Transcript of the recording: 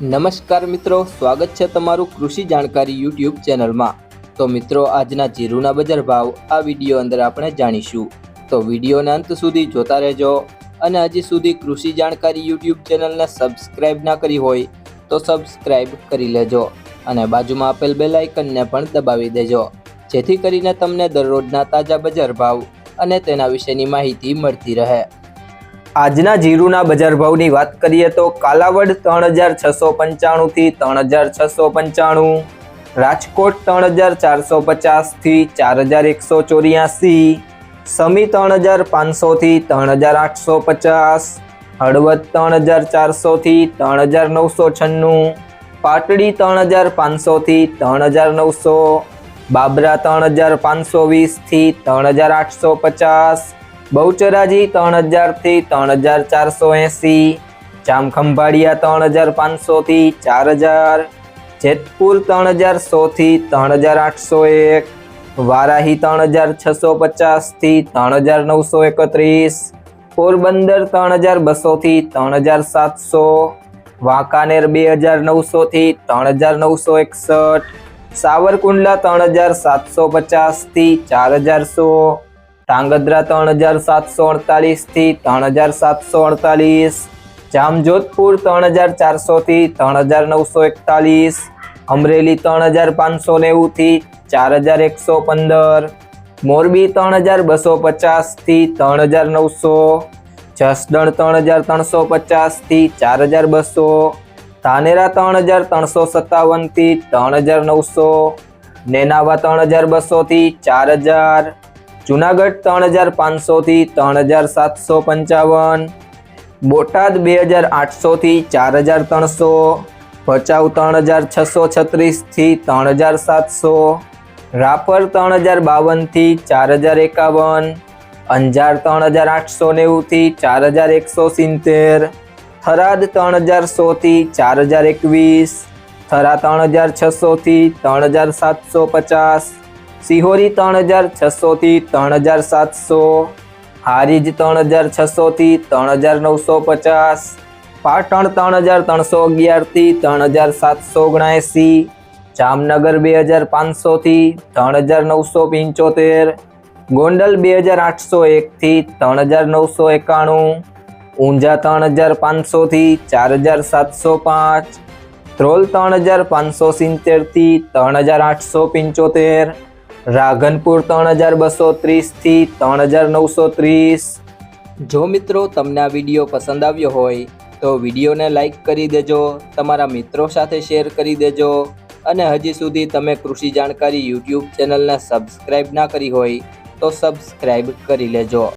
નમસ્કાર મિત્રો, સ્વાગત છે તમારું કૃષિ જાણકારી યુટ્યુબ ચેનલમાં। તો મિત્રો, આજના જીરુના બજાર ભાવ આ વિડીયો અંદર આપણે જાણીશું, તો વિડીયોને અંત સુધી જોતા રહેજો। અને હજી સુધી કૃષિ જાણકારી યુટ્યુબ ચેનલને સબસ્ક્રાઇબ ના કરી હોય તો સબસ્ક્રાઇબ કરી લેજો અને બાજુમાં આપેલ બેલ આઇકનને પણ દબાવી દેજો, જેથી કરીને તમને દરરોજના તાજા બજાર ભાવ અને તેના વિશેની માહિતી મળતી રહે। આજના જીરુના બજાર ભાવની વાત કરીએ તો કાલાવડ 3695 થી 3695, રાજકોટ 3450 થી 4184, સમી 3500 થી 3850, હળવદ 3400 થી 3996, પાટડી 3500 થી 3900, બાબરા 3520 થી 3850, બહુચરાજી 3000 થી 3480, જામખંભાળિયા 3500 થી 4000, જેતપુર 3100 થી 3801, વારાહી 3650 થી 3931, પોરબંદર 3200 થી 3700, વાંકાનેર 2900 થી 3961, સાવરકુંડલા 3750 થી 4100, ધાંગધ્રા 3748 થી 3748, જામજોધપુર 3400 થી 3941, અમરેલી 3590 થી 4115, મોરબી 3250 થી 3900, જસદણ 3350 થી 4200, ધાનેરા 3357 થી 3900, નેનાવા 3200 થી 4000, જુનાગઢ 3500 થી 3755, બોટાદ 2800 થી 4300, ભચાઉ 3636 થી 3700, રાપર 3052 થી 4051, અંજાર 3890 થી 4170, થરાદ 3100 થી 4021, થરા 3600 થી 3750, સિહોરી 3600 થી 3700, હારીજ 3600 થી 3950, પાટણ 3311 થી 3779, જામનગર 2500 થી 3975, ગોંડલ 2801 થી 3991, ઊંઝા 3500 થી 4705, ધ્રોલ 3570 થી 3875, રાધનપુર 3230 થી 3930। જો મિત્રો તમને આ વિડીયો પસંદ આવ્યો હોય તો વિડીયોને લાઈક કરી દેજો, તમારા મિત્રો સાથે શેર કરી દેજો અને હજી સુધી તમે કૃષિ જાણકારી યુટ્યુબ ચેનલને સબસ્ક્રાઇબ ના કરી હોય તો સબસ્ક્રાઇબ કરી લેજો।